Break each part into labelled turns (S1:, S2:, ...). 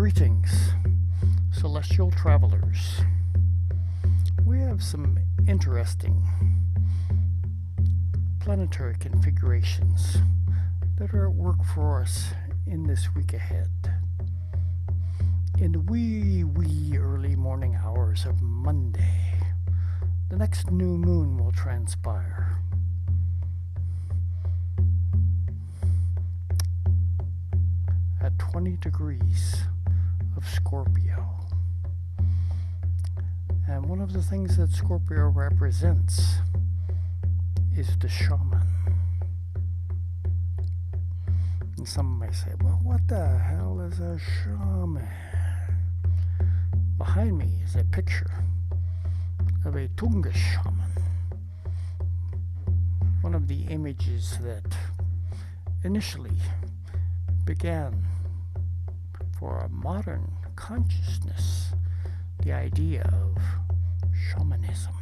S1: Greetings, celestial travelers. We have some interesting planetary configurations that are at work for us in this week ahead. In the wee early morning hours of Monday, the next new moon will transpire. At 20 degrees of Scorpio. And one of the things that Scorpio represents is the shaman. And some may say, well, what the hell is a shaman? Behind me is a picture of a Tunga shaman. One of the images that initially began for a modern consciousness the idea of shamanism.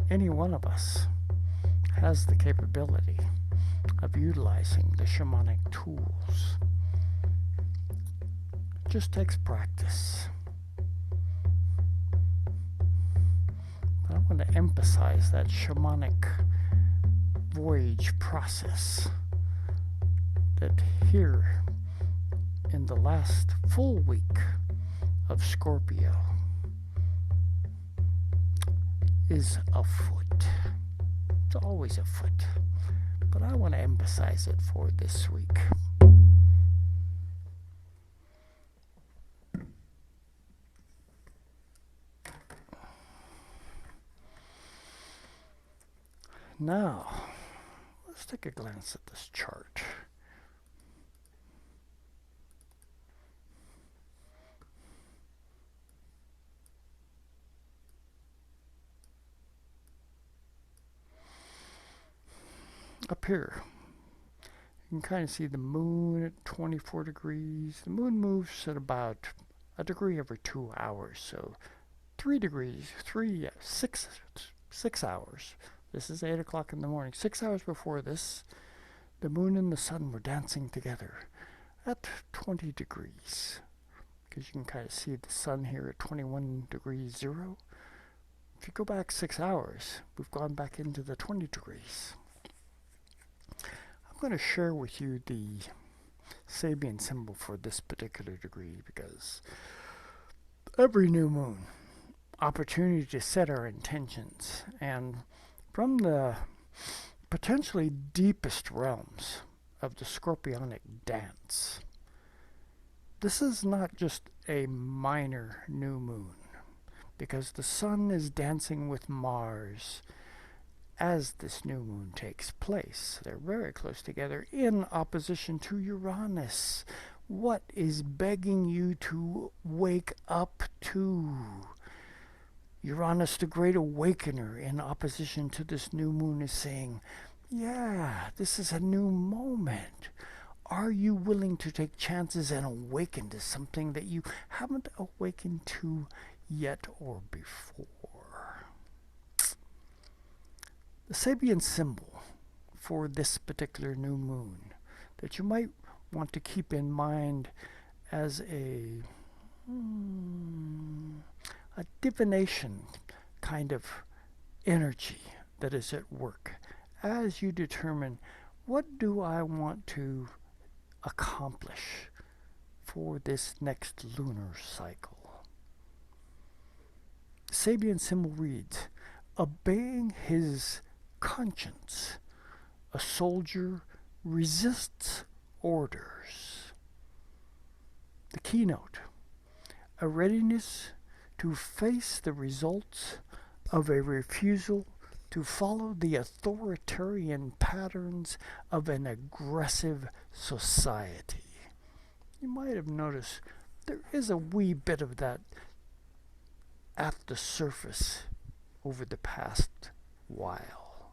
S1: Any one of us has the capability of utilizing the shamanic tools. It just takes practice. I want to emphasize that shamanic voyage process that here in the last full week of Scorpio is afoot. It's always afoot, but I want to emphasize it for this week. Now, let's take a glance at this chart. Up here, you can kind of see the moon at 24 degrees. The moon moves at about a degree every 2 hours, so 3 degrees, 6 hours. This is 8 o'clock in the morning. 6 hours before this, the moon and the sun were dancing together at 20 degrees. Because you can kind of see the sun here at 21 degrees 0. If you go back 6 hours, we've gone back into the 20 degrees. I'm going to share with you the Sabian symbol for this particular degree because every new moon, opportunity to set our intentions, and from the potentially deepest realms of the scorpionic dance. This is not just a minor new moon, because the sun is dancing with Mars as this new moon takes place. They're very close together in opposition to Uranus. What is begging you to wake up to? Uranus, the great awakener, in opposition to this new moon, is saying, yeah, this is a new moment. Are you willing to take chances and awaken to something that you haven't awakened to yet or before? The Sabian symbol for this particular new moon that you might want to keep in mind as a divination kind of energy that is at work as you determine, what do I want to accomplish for this next lunar cycle? The Sabian symbol reads, obeying his conscience, a soldier resists orders. The keynote, a readiness to face the results of a refusal to follow the authoritarian patterns of an aggressive society. You might have noticed there is a wee bit of that at the surface over the past while.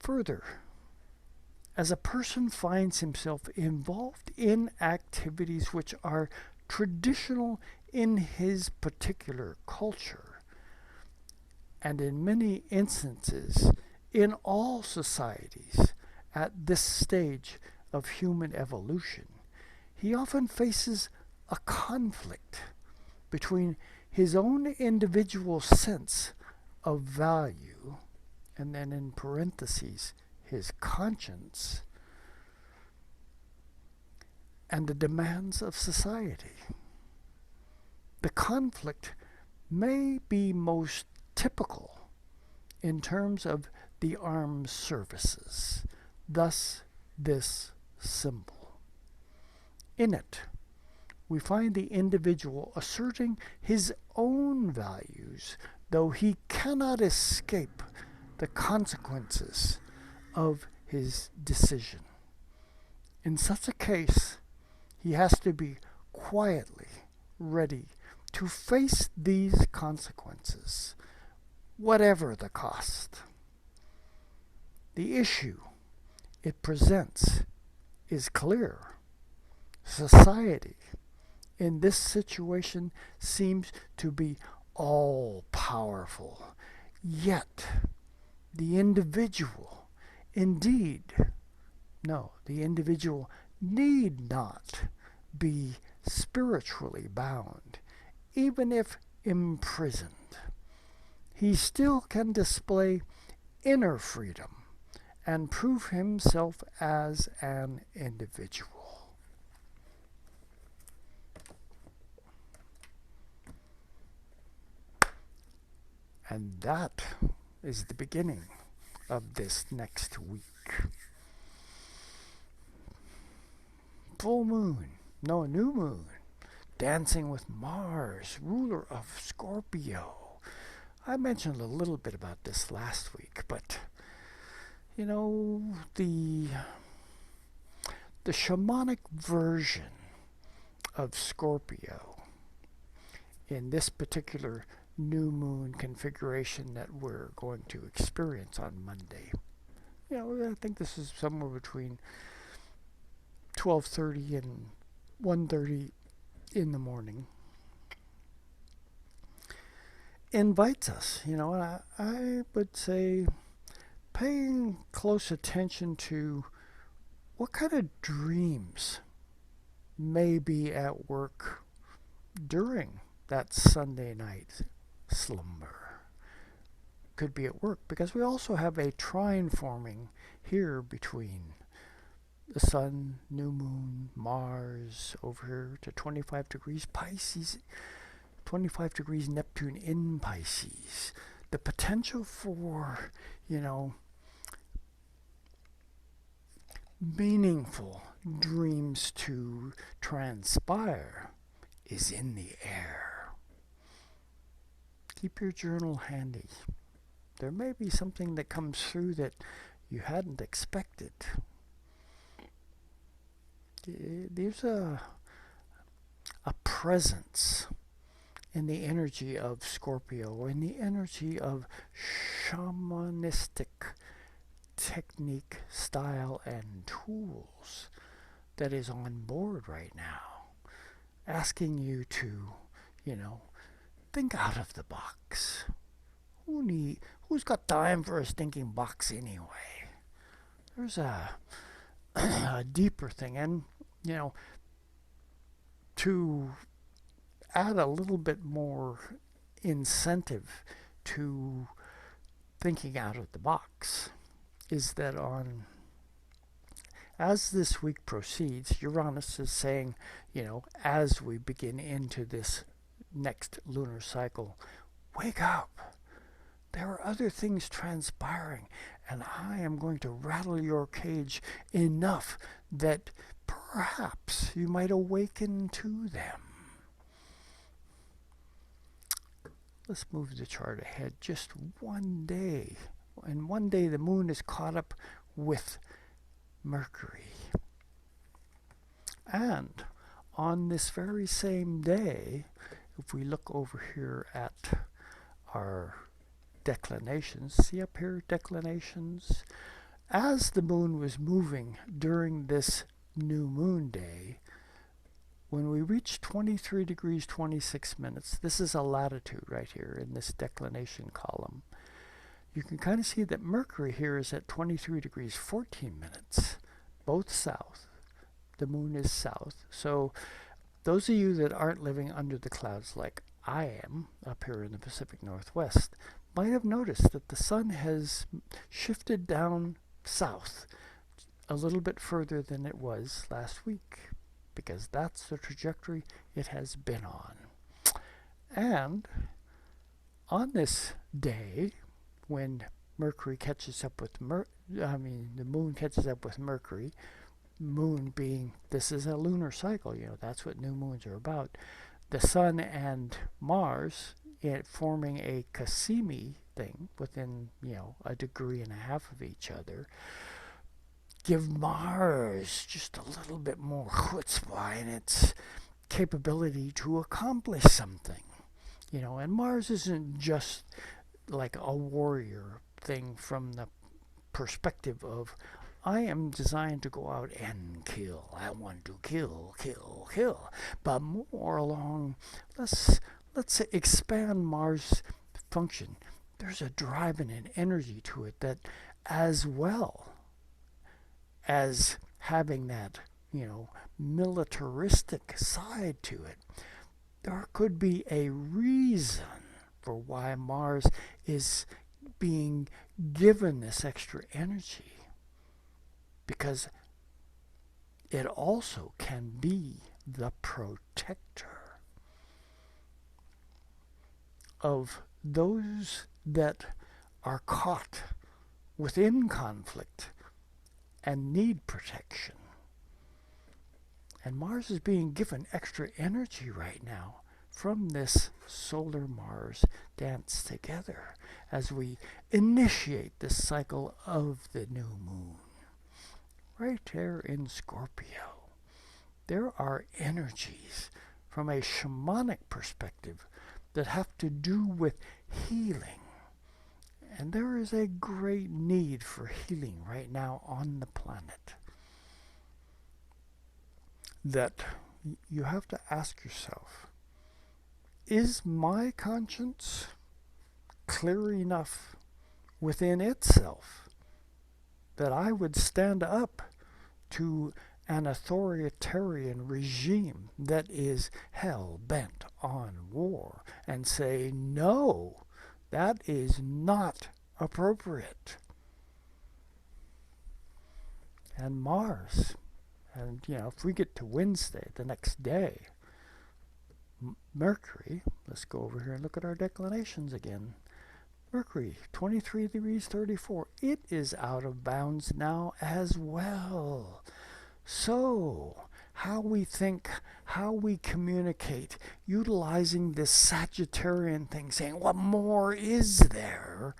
S1: Further, as a person finds himself involved in activities which are traditional in his particular culture, and in many instances in all societies at this stage of human evolution, he often faces a conflict between his own individual sense of value, and then in parentheses, his conscience, and the demands of society. The conflict may be most typical in terms of the armed services, thus this symbol. In it, we find the individual asserting his own values, though he cannot escape the consequences of his decision. In such a case, he has to be quietly ready to face these consequences, whatever the cost. The issue it presents is clear. Society in this situation seems to be all powerful, yet the individual, the individual need not be spiritually bound, even if imprisoned. He still can display inner freedom and prove himself as an individual. And that is the beginning of this next week. Full moon, no, new moon, dancing with Mars, ruler of Scorpio. I mentioned a little bit about this last week, but the shamanic version of Scorpio in this particular new moon configuration that we're going to experience on Monday. I think this is somewhere between 12:30 and 1:30 in the morning. Invites us, I would say paying close attention to what kind of dreams may be at work during that Sunday night slumber. Could be at work because we also have a trine forming here between the Sun, new moon, Mars over here to 25 degrees Pisces, 25 degrees Neptune in Pisces. The potential for, meaningful dreams to transpire is in the air. Keep your journal handy. There may be something that comes through that you hadn't expected. There's a presence in the energy of Scorpio, in the energy of shamanistic technique, style, and tools that is on board right now, asking you to, think out of the box. Who's got time for a stinking box anyway? There's a deeper thing, and to add a little bit more incentive to thinking out of the box is that as this week proceeds, Uranus is saying, as we begin into this next lunar cycle, wake up. There are other things transpiring, and I am going to rattle your cage enough that perhaps you might awaken to them. Let's move the chart ahead just one day. And one day the moon is caught up with Mercury. And on this very same day, if we look over here at our declinations, see up here, declinations, as the moon was moving during this new moon day, when we reach 23 degrees 26 minutes, this is a latitude right here in this declination column, you can kind of see that Mercury here is at 23 degrees 14 minutes, both south. The moon is south. So those of you that aren't living under the clouds like I am up here in the Pacific Northwest might have noticed that the sun has shifted down south a little bit further than it was last week, because that's the trajectory it has been on. And on this day, when Mercury catches up with the moon catches up with Mercury, moon being, this is a lunar cycle, that's what new moons are about. The sun and Mars forming a Cassini thing within, a degree and a half of each other, give Mars just a little bit more chutzpah in its capability to accomplish something. And Mars isn't just like a warrior thing from the perspective of, I am designed to go out and kill. I want to kill, kill, kill. But more along, let's expand Mars' function. There's a drive and an energy to it that, as well as having that, militaristic side to it, there could be a reason for why Mars is being given this extra energy, because it also can be the protector of those that are caught within conflict and need protection. And Mars is being given extra energy right now from this solar Mars dance together as we initiate this cycle of the new moon. Right there in Scorpio, there are energies from a shamanic perspective that have to do with healing. And there is a great need for healing right now on the planet, that you have to ask yourself, is my conscience clear enough within itself that I would stand up to an authoritarian regime that is hell-bent on war and say, no, that is not appropriate? And Mars, and if we get to Wednesday, the next day, Mercury, let's go over here and look at our declinations again. Mercury, 23 degrees 34. It is out of bounds now as well. So, how we think, how we communicate, utilizing this Sagittarian thing, saying, what more is there?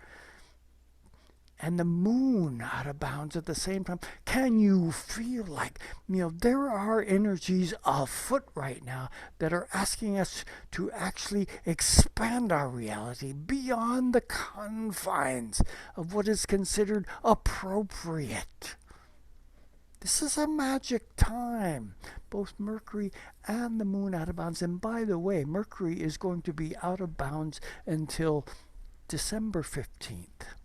S1: And the moon out of bounds at the same time. Can you feel like, there are energies afoot right now that are asking us to actually expand our reality beyond the confines of what is considered appropriate. This is a magic time, both Mercury and the moon out of bounds. And by the way, Mercury is going to be out of bounds until December 15th.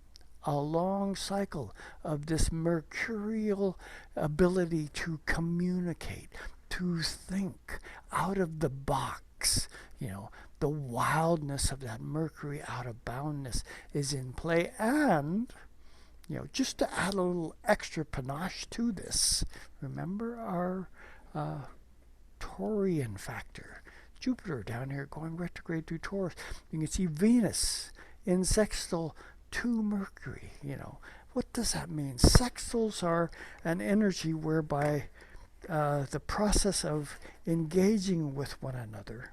S1: A long cycle of this mercurial ability to communicate, to think out of the box. The wildness of that Mercury out of boundness is in play. And, just to add a little extra panache to this, remember our Taurian factor. Jupiter down here going retrograde through Taurus. You can see Venus in sextile to Mercury. What does that mean? Sextiles are an energy whereby the process of engaging with one another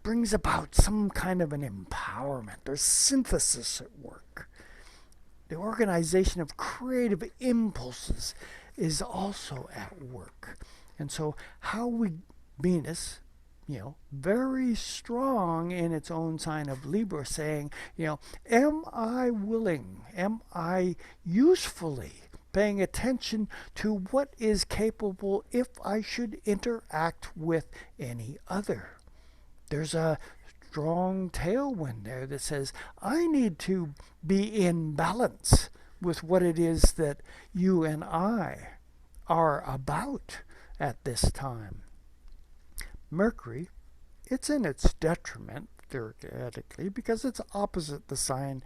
S1: brings about some kind of an empowerment. There's synthesis at work. The organization of creative impulses is also at work. And so Venus, very strong in its own sign of Libra, saying, am I willing, am I usefully paying attention to what is capable if I should interact with any other? There's a strong tailwind there that says, I need to be in balance with what it is that you and I are about at this time. Mercury, it's in its detriment, theoretically, because it's opposite the sign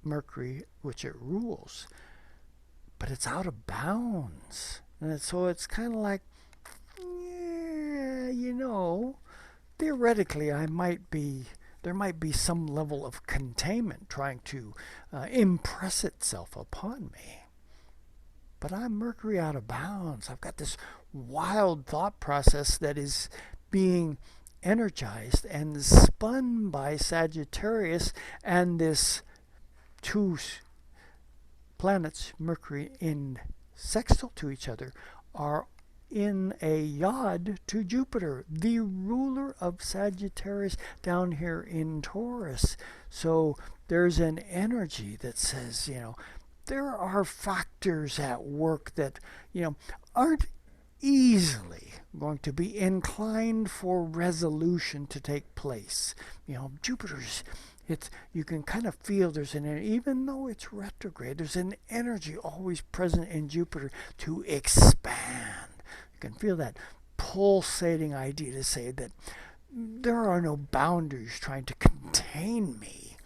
S1: Mercury which it rules. But it's out of bounds. And so it's kind of like, yeah, theoretically there might be some level of containment trying to impress itself upon me. But I'm Mercury out of bounds. I've got this wild thought process that is being energized and spun by Sagittarius, and this two planets, Mercury in sextile to each other, are in a yod to Jupiter, the ruler of Sagittarius down here in Taurus. So there's an energy that says, there are factors at work that, aren't easily going to be inclined for resolution to take place. Jupiter's, you can kind of feel there's even though it's retrograde, there's an energy always present in Jupiter to expand. You can feel that pulsating idea to say that there are no boundaries trying to contain me.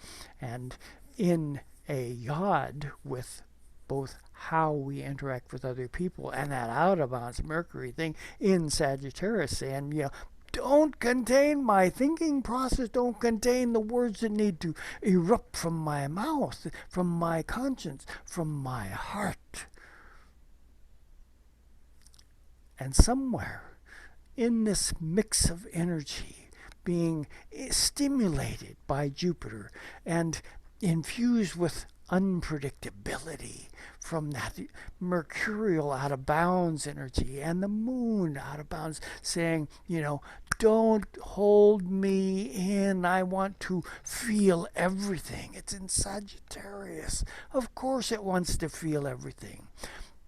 S1: And in a yod with both how we interact with other people and that out of bounds Mercury thing in Sagittarius saying, don't contain my thinking process, don't contain the words that need to erupt from my mouth, from my conscience, from my heart. And somewhere in this mix of energy being stimulated by Jupiter and infused with unpredictability from that mercurial out of bounds energy and the moon out of bounds saying, don't hold me in. I want to feel everything. It's in Sagittarius. Of course it wants to feel everything.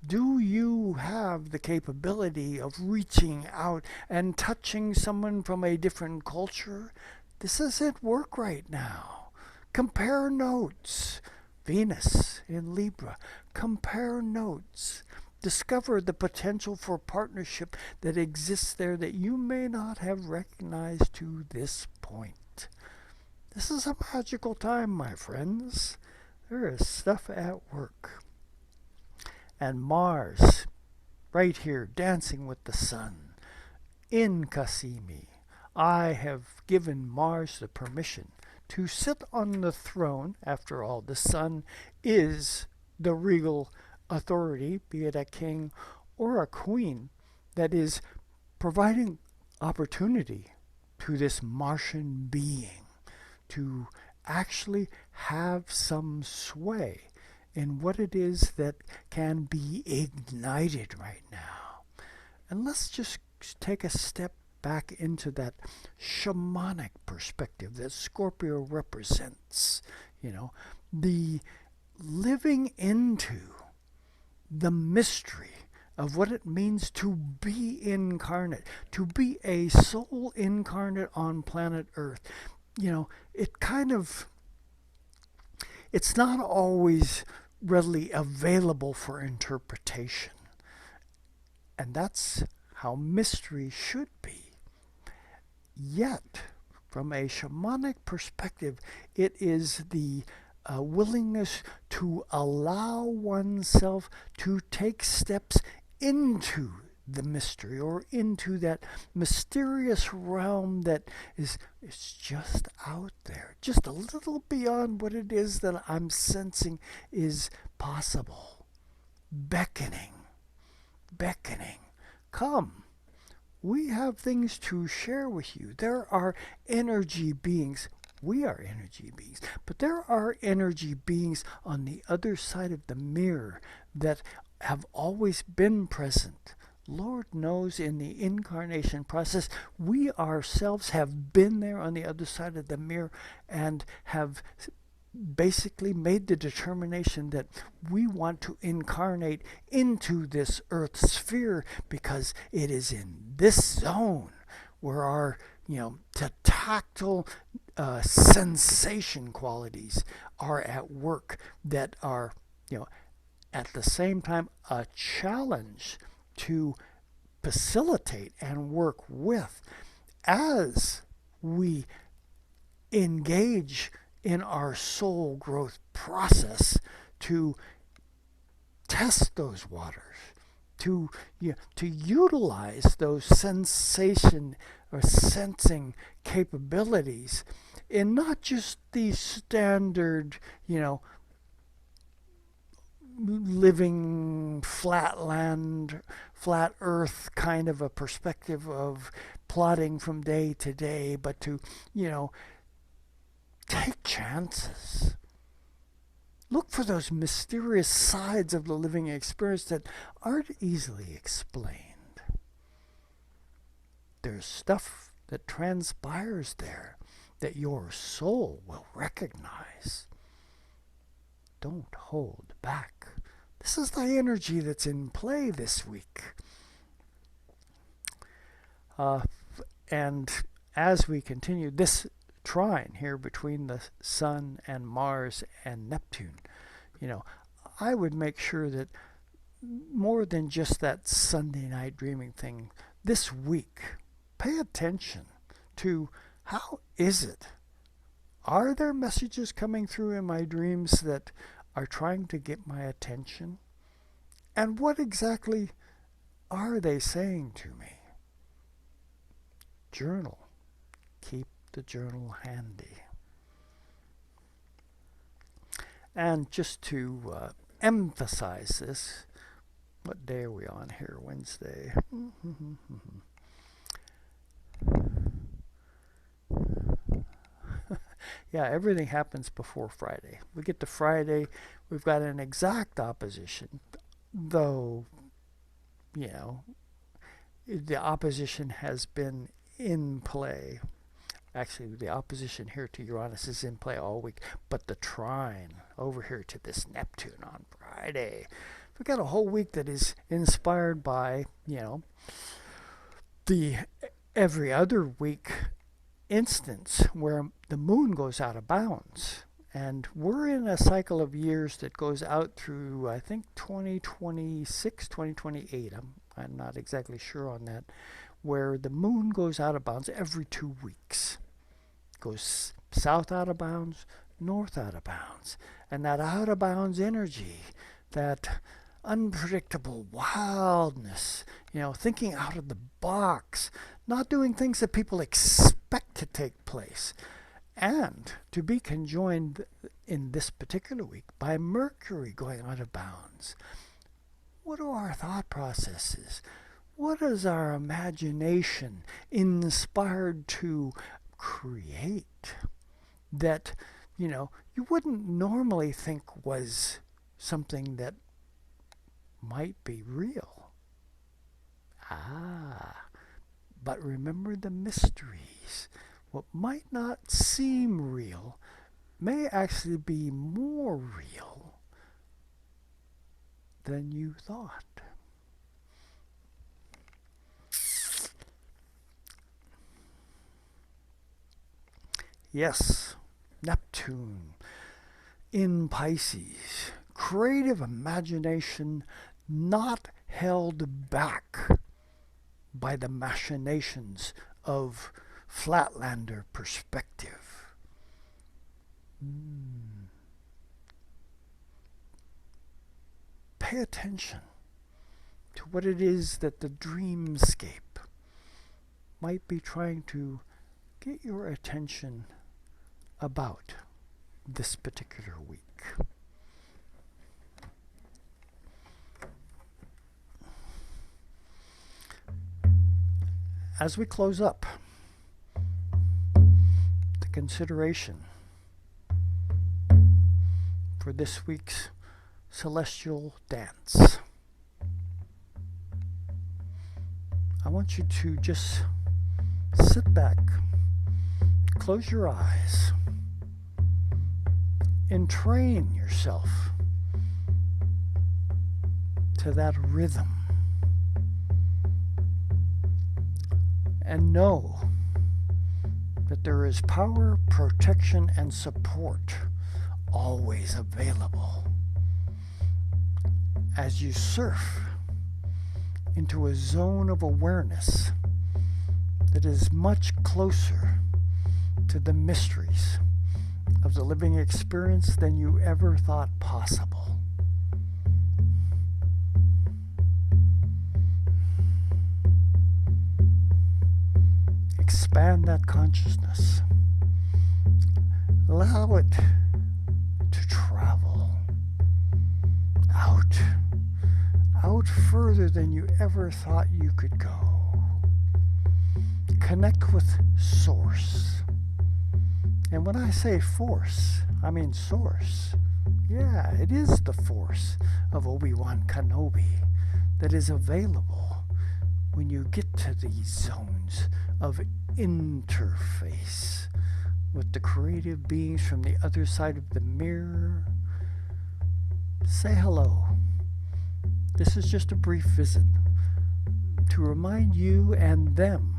S1: Do you have the capability of reaching out and touching someone from a different culture? This isn't work right now. Compare notes. Venus in Libra. Compare notes. Discover the potential for partnership that exists there that you may not have recognized to this point. This is a magical time, my friends. There is stuff at work. And Mars, right here, dancing with the sun, in Cassimi. I have given Mars the permission to sit on the throne. After all, the sun is the regal authority, be it a king or a queen, that is providing opportunity to this Martian being to actually have some sway in what it is that can be ignited right now. And let's just take a step back into that shamanic perspective that Scorpio represents, the living into the mystery of what it means to be incarnate, to be a soul incarnate on planet Earth. It's not always readily available for interpretation. And that's how mystery should be. Yet, from a shamanic perspective, it is the willingness to allow oneself to take steps into the mystery or into that mysterious realm that is just out there, just a little beyond what it is that I'm sensing is possible. Beckoning. Come. We have things to share with you. There are energy beings. We are energy beings. But there are energy beings on the other side of the mirror that have always been present. Lord knows in the incarnation process, we ourselves have been there on the other side of the mirror and have basically made the determination that we want to incarnate into this earth sphere because it is in this zone where our the tactile sensation qualities are at work that are, at the same time a challenge to facilitate and work with as we engage in our soul growth process to test those waters, to utilize those sensation or sensing capabilities in not just the standard, living flat land, flat earth kind of a perspective of plodding from day to day, but to, take chances. Look for those mysterious sides of the living experience that aren't easily explained. There's stuff that transpires there that your soul will recognize. Don't hold back. This is the energy that's in play this week. And as we continue this trine here between the Sun and Mars and Neptune, I would make sure that more than just that Sunday night dreaming thing, this week, pay attention to how is it? Are there messages coming through in my dreams that are trying to get my attention? And what exactly are they saying to me? Journal. Keep the journal handy. And just to emphasize this, what day are we on here? Wednesday. Yeah, everything happens before Friday. We get to Friday, we've got an exact opposition, though, the opposition has been in play. Actually, the opposition here to Uranus is in play all week, but the trine over here to this Neptune on Friday. We've got a whole week that is inspired by, the every other week instance where the moon goes out of bounds. And we're in a cycle of years that goes out through, I think, 2026, 2028. I'm not exactly sure on that, where the moon goes out of bounds every 2 weeks. Goes south out of bounds, north out of bounds. And that out of bounds energy, that unpredictable wildness, thinking out of the box, not doing things that people expect to take place. And to be conjoined in this particular week by Mercury going out of bounds. What are our thought processes? What is our imagination inspired to create that, you wouldn't normally think was something that might be real? But remember the mysteries. What might not seem real may actually be more real than you thought. Yes, Neptune in Pisces. Creative imagination not held back by the machinations of Flatlander perspective. Pay attention to what it is that the dreamscape might be trying to get your attention about this particular week. As we close up the consideration for this week's celestial dance, I want you to just sit back, close your eyes, and train yourself to that rhythm. And know that there is power, protection, and support always available as you surf into a zone of awareness that is much closer to the mysteries of the living experience than you ever thought possible. Expand that consciousness. Allow it to travel out further than you ever thought you could go. Connect with Source. And when I say force, I mean source. Yeah, it is the force of Obi-Wan Kenobi that is available when you get to these zones of interface with the creative beings from the other side of the mirror. Say hello. This is just a brief visit to remind you and them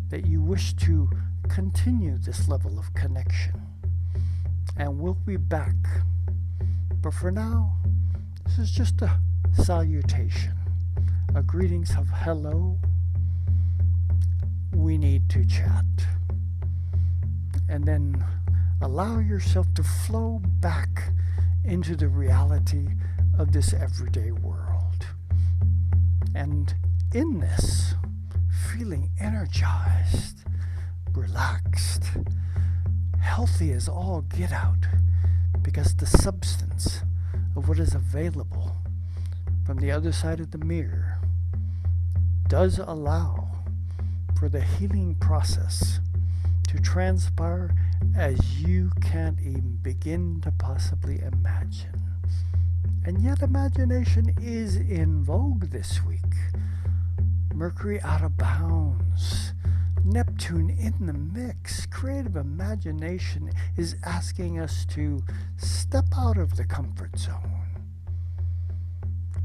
S1: that you wish to continue this level of connection. And we'll be back. But for now, this is just a salutation, a greetings of hello. We need to chat. And then allow yourself to flow back into the reality of this everyday world. And in this, feeling energized, relaxed, healthy as all get out, because the substance of what is available from the other side of the mirror does allow for the healing process to transpire as you can't even begin to possibly imagine. And yet imagination is in vogue this week. Mercury out of bounds, Neptune in the mix. Creative imagination is asking us to step out of the comfort zone.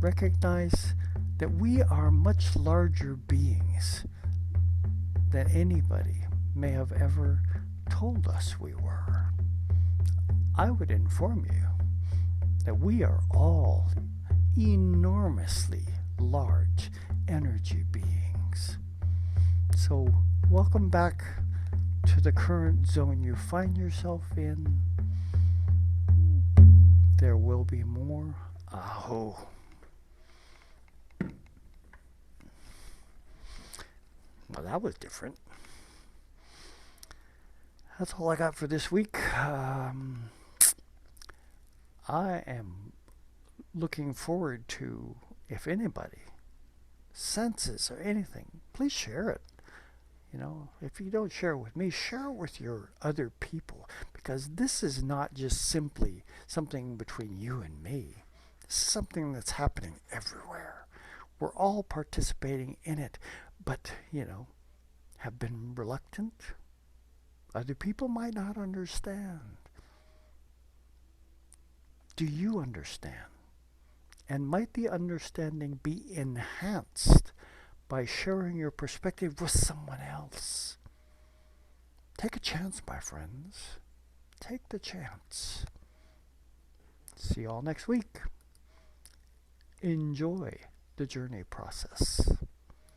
S1: Recognize that we are much larger beings than anybody may have ever told us we were. I would inform you that we are all enormously large energy beings. So welcome back to the current zone you find yourself in. There will be more. Aho. Well, that was different. That's all I got for this week. I am looking forward to, if anybody senses or anything, please share it. You know, if you don't share it with me, share it with your other people, because this is not just simply something between you and me. This is something that's happening everywhere. We're all participating in it, but, you know, have been reluctant. Other people might not understand. Do you understand? And might the understanding be enhanced by sharing your perspective with someone else? Take a chance, my friends. Take the chance. See you all next week. Enjoy the journey process.